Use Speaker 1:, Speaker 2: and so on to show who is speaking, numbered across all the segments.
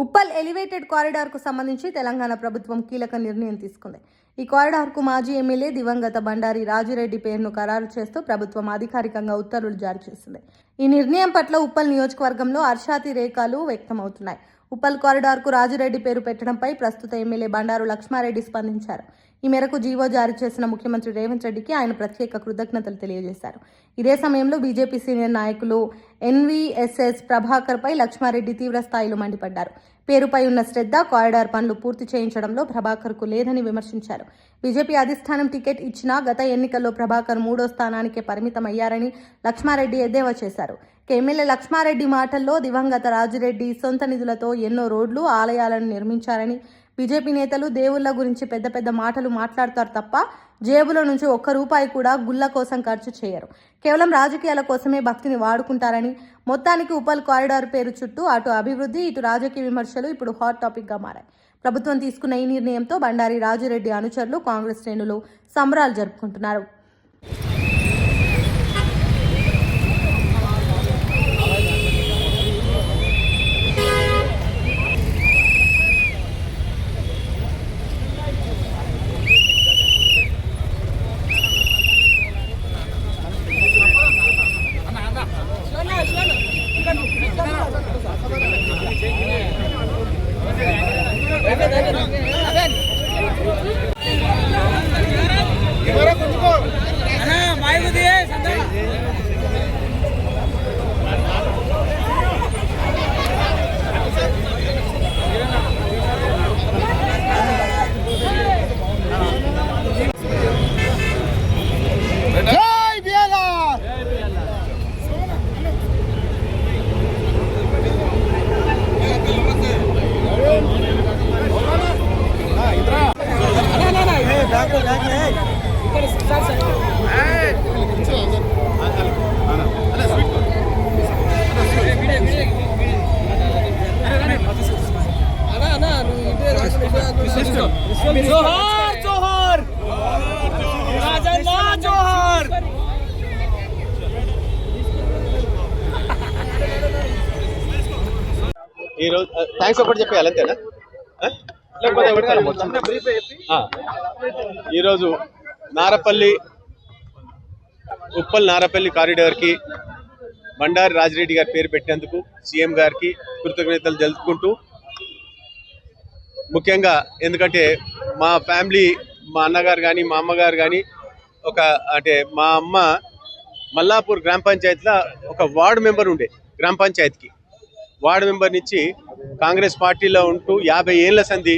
Speaker 1: Uppal elevated కారిడార్కు సంబంధించి తెలంగాణ ప్రభుత్వం కీలక నిర్ణయం తీసుకుంది. ఈ కారిడార్కు మాజీ ఎమ్మెల్యే దివంగత బండారి రాజిరెడ్డి పేరును ఖరారు చేస్తూ ప్రభుత్వం అధికారికంగా ఉత్తర్వులు జారీ చేసింది. ఈ నిర్ణయం పట్ల ఉప్పల్ నియోజకవర్గంలో హర్షాతిరేకాలు వ్యక్తమవుతున్నాయి. ఉప్పల్ కారిడార్కు రాజిరెడ్డి పేరు పెట్టడంపై ప్రస్తుత ఎమ్మెల్యే బండారు లక్ష్మారెడ్డి స్పందించారు. ఈ మేరకు జీవో జారీ చేసిన ముఖ్యమంత్రి రేవంత్ రెడ్డికి ఆయన ప్రత్యేక కృతజ్ఞతలు తెలియజేశారు. ఇదే సమయంలో బీజేపీ సీనియర్ నాయకులు ఎన్వీఎస్ఎస్ ప్రభాకర్పై లక్ష్మారెడ్డి తీవ్ర స్థాయిలో మండిపడ్డారు. పేరుపై ఉన్న శ్రద్ధ కారిడార్ పనులు పూర్తి చేయించడంలో ప్రభాకర్కు లేదని విమర్శించారు. బీజేపీ అధిష్టానం టికెట్ ఇచ్చినా గత ఎన్నికల్లో ప్రభాకర్ 3వ స్థానానికే పరిమితమయ్యారని లక్ష్మారెడ్డి ఎద్దేవా చేశారు. ఎమ్మెల్యే లక్ష్మారెడ్డి మాటల్లో దివంగత రాజిరెడ్డి సొంత నిధులతో ఎన్నో రోడ్లు, ఆలయాలను నిర్మించారని, బీజేపీ నేతలు దేవుళ్ల గురించి పెద్ద పెద్ద మాటలు మాట్లాడతారు తప్ప జేబుల నుంచి ఒక్క రూపాయి కూడా గుళ్ళ కోసం ఖర్చు చేయరు. కేవలం రాజకీయాల కోసమే భక్తిని వాడుకుంటారని, మొత్తానికి ఉప్పల్ కారిడార్ పేరు చుట్టూ అటు అభివృద్ధి, ఇటు రాజకీయ విమర్శలు ఇప్పుడు హాట్ టాపిక్గా మారాయి. ప్రభుత్వం తీసుకున్న ఈ నిర్ణయంతో బండారి రాజిరెడ్డి అనుచరులు, కాంగ్రెస్ శ్రేణులు సంబరాలు జరుపుకుంటున్నారు.
Speaker 2: जोहार जोहार राजन्ना जोहार
Speaker 3: ఈ రోజు థ్యాంక్స్ ఒకటి చెప్పేయాలి అంతేనా, లేకపోతే ఈరోజు ఉప్పల్ నారపల్లి కారిడార్కి బండారి రాజిరెడ్డి గారి పేరు పెట్టినందుకు సీఎం గారికి కృతజ్ఞతలు తెలుపుకుంటూ, ముఖ్యంగా ఎందుకంటే మా ఫ్యామిలీ, మా అన్నగారు కానీ మా అమ్మగారు కానీ మా అమ్మ మల్లాపూర్ గ్రామ పంచాయతీలో ఒక వార్డు మెంబర్ ఉండే, గ్రామ పంచాయతీకి వార్డు మెంబర్ నుంచి కాంగ్రెస్ పార్టీలో ఉంటూ 50 ఏళ్ల సంధి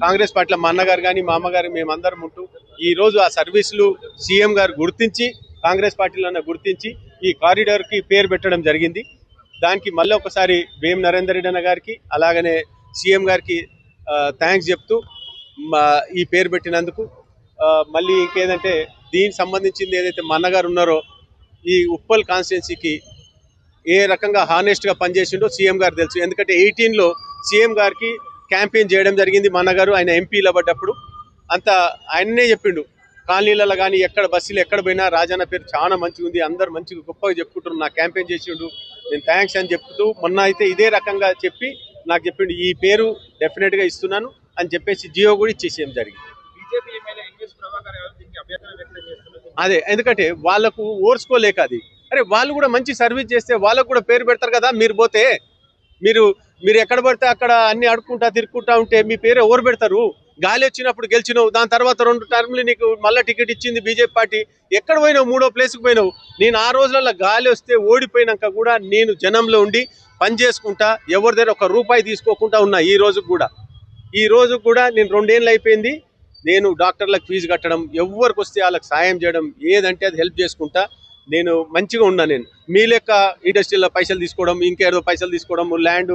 Speaker 3: కాంగ్రెస్ పార్టీలో మా అన్నగారు కానీ మా అమ్మగారు మేమందరం ఉంటూ ఈరోజు ఆ సర్వీసులు సీఎం గారు గుర్తించి, కాంగ్రెస్ పార్టీలో గుర్తించి ఈ కారిడార్కి పేరు పెట్టడం జరిగింది. దానికి మళ్ళీ ఒకసారి వేం నరేందర్ రెడ్డి అన్న గారికి అలాగనే సీఎం గారికి థ్యాంక్స్ చెప్తూ ఈ పేరు పెట్టినందుకు, మళ్ళీ ఇంకేదంటే దీనికి సంబంధించింది ఏదైతే మా అన్నగారు ఉన్నారో ఈ ఉప్పల్ కాన్స్టిట్యున్సీకి ఏ రకంగా హానెస్ట్గా పనిచేసిండో సీఎం గారు తెలుసు. ఎందుకంటే 18లో సీఎం గారికి క్యాంపెయిన్ చేయడం జరిగింది. మా అన్నగారు ఆయన ఎంపీలో పడ్డప్పుడు అంతా ఆయన్నే చెప్పిండు, కాలనీలలో కానీ ఎక్కడ బస్సులు ఎక్కడ పోయినా రాజన్న పేరు చాలా మంచిగా ఉంది, అందరు మంచిగా గొప్పగా చెప్పుకుంటున్నారు, నా క్యాంపెయిన్ చేసిండు, నేను థ్యాంక్స్ అని చెప్తూ మొన్న అయితే ఇదే రకంగా చెప్పి నాకు చెప్పిండు ఈ పేరు డెఫినెట్గా ఇస్తున్నాను అని చెప్పేసి జియో కూడా ఇచ్చేసేయం జరిగింది. అదే ఎందుకంటే వాళ్ళకు ఓర్చుకోలేక అది, అరే వాళ్ళు కూడా మంచి సర్వీస్ చేస్తే వాళ్ళకు కూడా పేరు పెడతారు కదా. మీరు పోతే మీరు ఎక్కడ పడితే అక్కడ అన్ని అడుక్కుంటా తిరుక్కుంటా ఉంటే మీ పేరు ఎవరు పెడతారు? గాలి వచ్చినప్పుడు గెలిచినావు, దాని తర్వాత 2 టర్మ్లు నీకు మళ్ళీ టికెట్ ఇచ్చింది బీజేపీ పార్టీ, ఎక్కడ పోయినావు? 3వ ప్లేస్కి పోయినావు. నేను ఆ రోజులలో గాలి వస్తే ఓడిపోయినాక కూడా నేను జనంలో ఉండి పని చేసుకుంటా, ఎవరి దగ్గర 1 రూపాయి తీసుకోకుండా ఉన్నా. ఈ రోజు కూడా నేను 2 ఏళ్ళు అయిపోయింది. నేను డాక్టర్లకు ఫీజు కట్టడం, ఎవరికి వస్తే వాళ్ళకి సాయం చేయడం, ఏదంటే అది హెల్ప్ చేసుకుంటా నేను మంచిగా ఉన్నా. నేను మీ లెక్క ఇండస్ట్రీలో పైసలు తీసుకోవడం, ఇంకేదో పైసలు తీసుకోవడం, ల్యాండ్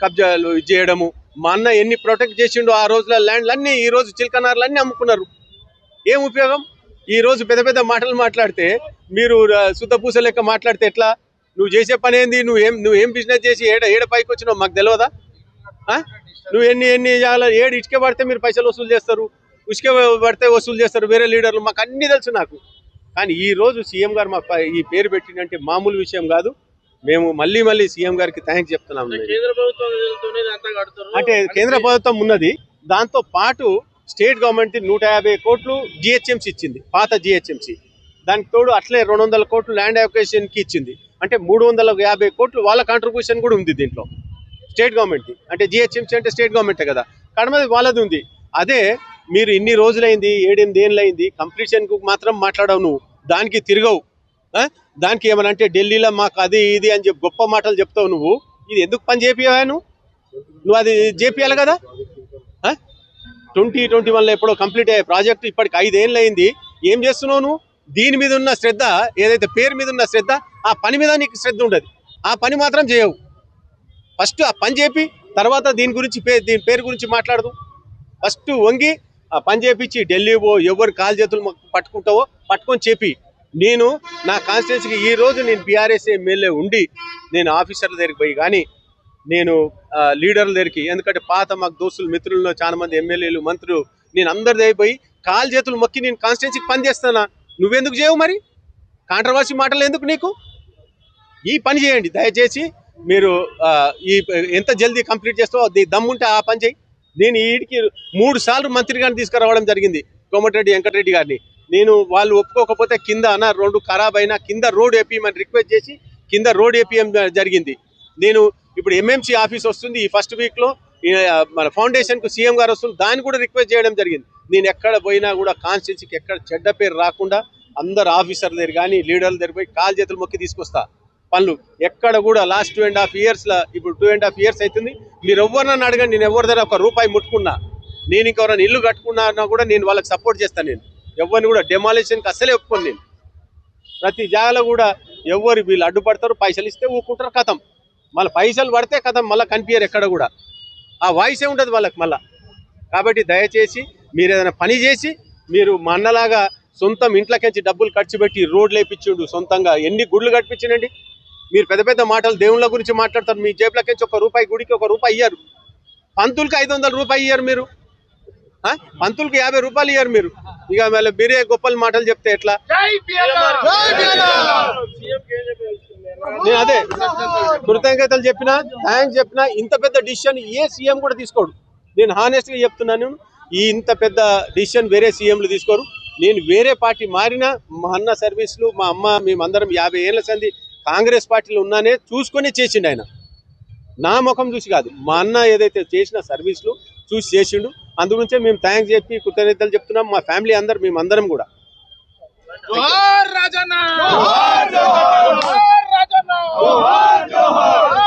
Speaker 3: కబ్జాలు చేయడము, మా అన్న ఎన్ని ప్రొటెక్ట్ చేసిండో ఆ రోజుల ల్యాండ్లన్నీ ఈ రోజు చిల్కనార్లన్నీ అమ్ముకున్నారు. ఏం ఉపయోగం? ఈ రోజు పెద్ద పెద్ద మాటలు మాట్లాడితే, మీరు శుద్ధపూస లెక్క మాట్లాడితే ఎట్లా? నువ్వు చేసే పని ఏంది? నువ్వేం బిజినెస్ చేసి ఏడ పైకి వచ్చినావు మాకు తెలియదా? నువ్వు ఎన్ని ఏడు ఇటుక పడితే మీరు పైసలు వసూలు చేస్తారు, ఇసుక పడితే వసూలు చేస్తారు వేరే లీడర్లు, మాకు అన్నీ తెలుసు నాకు. కానీ ఈరోజు సీఎం గారు మాకు ఈ పేరు పెట్టిందంటే మామూలు విషయం కాదు. మేము మళ్ళీ మళ్ళీ సీఎం గారికి థ్యాంక్స్ చెప్తున్నాం.
Speaker 2: కేంద్ర ప్రభుత్వం నిధులతోనే ఇదంతా కడుతున్నారు.
Speaker 3: అంటే కేంద్ర ప్రభుత్వం ఉన్నది, దాంతో పాటు స్టేట్ గవర్నమెంట్ 150 కోట్లు జిహెచ్ఎంసీ ఇచ్చింది, పాత జిహెచ్ఎంసీ. దానికి తోడు అట్లే 200 కోట్లు ల్యాండ్ అక్విజిషన్కి ఇచ్చింది. అంటే 350 కోట్లు వాళ్ళ కాంట్రిబ్యూషన్ కూడా ఉంది దీంట్లో స్టేట్ గవర్నమెంట్ది. అంటే జిహెచ్ఎంసీ అంటే స్టేట్ గవర్నమెంటే కదా, కడమది వాళ్ళది ఉంది. అదే మీరు ఇన్ని రోజులైంది, 7-8 ఏళ్ళు అయింది, కంప్లీషన్కు మాత్రం మాట్లాడవు నువ్వు, దానికి తిరగవు. దానికి ఏమన్నా అంటే ఢిల్లీలో మాకు అది ఇది అని చెప్పి గొప్ప మాటలు చెప్తావు నువ్వు. ఇది ఎందుకు పని చేపియావా నువ్వు అది చేపియాలి కదా. 2021లో ఎప్పుడో కంప్లీట్ అయ్యే ప్రాజెక్టు ఇప్పటికి 5 ఏళ్ళు అయింది. ఏం చేస్తున్నావు నువ్వు? దీని మీద ఉన్న శ్రద్ధ, ఏదైతే పేరు మీద ఉన్న శ్రద్ధ, ఆ పని మీద నీకు శ్రద్ధ ఉండదు. ఆ పని మాత్రం చేయవు. ఫస్ట్ ఆ పని చేపి తర్వాత దీని గురించి దీని పేరు గురించి మాట్లాడదు. ఫస్ట్ వంగి ఆ పని చేపించి ఢిల్లీ పో, ఎవరు కాలు చేతులు పట్టుకుంటావో పట్టుకొని చెప్పి. నేను నా కాన్స్టిట్యున్సీకి ఈ రోజు నేను బీఆర్ఎస్ ఎమ్మెల్యే ఉండి నేను ఆఫీసర్ల దగ్గరికి పోయి కానీ నేను లీడర్ల దగ్గరికి, ఎందుకంటే పాత మాకు దోస్తులు మిత్రుల్లో చాలా మంది ఎమ్మెల్యేలు మంత్రులు, నేను అందరి దగ్గర పోయి కాలు చేతులు మొక్కి నేను కాన్స్టిట్యున్సీకి పని చేస్తానా. నువ్వెందుకు చేయవు మరి? కాంట్రవర్సీ మాటలు ఎందుకు నీకు? ఈ పని చేయండి దయచేసి. మీరు ఈ ఎంత జల్దీ కంప్లీట్ చేస్తావో దమ్ముంటే ఆ పని చేయి. నేను వీడికి 3 సార్లు మంత్రి గారిని తీసుకురావడం జరిగింది, కోమటిరెడ్డి వెంకటరెడ్డి గారిని. నేను వాళ్ళు ఒప్పుకోకపోతే కింద అన్న రోడ్డు ఖరాబ్ అయినా కింద రోడ్ వేపియమని రిక్వెస్ట్ చేసి కింద రోడ్ వేపియం జరిగింది. నేను ఇప్పుడు ఎంఎంసీ ఆఫీస్ వస్తుంది ఈ ఫస్ట్ వీక్లో, మన ఫౌండేషన్కు సీఎం గారు వస్తుంది, దాన్ని కూడా రిక్వెస్ట్ చేయడం జరిగింది. నేను ఎక్కడ పోయినా కూడా కాన్స్టిట్యున్సీకి ఎక్కడ చెడ్డ పేరు రాకుండా అందరు ఆఫీసర్ల దగ్గర కానీ లీడర్ల దగ్గర పోయి కాలు చేతులు మొక్కి తీసుకొస్తా పనులు. ఎక్కడ కూడా లాస్ట్ 2.5 ఇయర్స్లో, ఇప్పుడు 2.5 ఇయర్స్ అవుతుంది, మీరు ఎవరినన్నా అడగండి, నేను ఎవరి దగ్గర 1 రూపాయి ముట్టుకున్నా, నేను ఇంకెవరైనా ఇల్లు కట్టుకున్నా కూడా నేను వాళ్ళకి సపోర్ట్ చేస్తాను. నేను ఎవరిని కూడా డెమాలిషన్కి అస్సలే ఒప్పుకోను. నేను ప్రతి జాగాలో కూడా ఎవరు వీళ్ళు అడ్డుపడతారు, పైసలు ఇస్తే ఊరుకుంటారు, కథం. మళ్ళీ పైసలు పడితే కథం, మళ్ళీ కనిపించారు ఎక్కడ కూడా, ఆ వాయిసే ఉంటుంది వాళ్ళకి మళ్ళీ. కాబట్టి దయచేసి మీరు ఏదైనా పని చేసి, మీరు మా అన్నలాగా సొంతం ఇంట్లోకించి డబ్బులు ఖర్చు పెట్టి రోడ్లు వేయించుండు, సొంతంగా ఎన్ని గుళ్ళు కట్టించండి. మీరు పెద్ద పెద్ద మాటలు దేవుళ్ళ గురించి మాట్లాడతారు, మీ జేబులకించి 1 రూపాయి గుడికి 1 రూపాయి ఇయ్యారు, పంతులకి 500 రూపాయలు ఇయ్యారు మీరు, పంతులకి 50 రూపాయలు ఇయ్యారు మీరు. ఇక మళ్ళీ మీరే గొప్పలు మాటలు చెప్తే ఎట్లా? నేను అదే కృతజ్ఞతలు చెప్పినా, థ్యాంక్స్ చెప్పినా, ఇంత పెద్ద డిసిషన్ ఏ సీఎం కూడా తీసుకోడు. నేను హానెస్ట్గా చెప్తున్నాను, ఈ ఇంత పెద్ద డిసిషన్ వేరే సీఎంలు తీసుకోరు. నేను వేరే పార్టీ మారినా మా అన్న సర్వీసులు, మా అమ్మ, మేమందరం 50 ఏళ్ళ సంది కాంగ్రెస్ పార్టీలో ఉన్నానే చూసుకొని చేసిండు ఆయన. నా ముఖం చూసి కాదు, మా అన్న ఏదైతే చేసిన సర్వీసులు చూసి చేసిండు. అందుగురించే మేము థ్యాంక్స్ చెప్పి కృతజ్ఞతలు చెప్తున్నాం. మా ఫ్యామిలీ అందరు, మేమందరం కూడా.
Speaker 2: జోహార్ రాజన్న.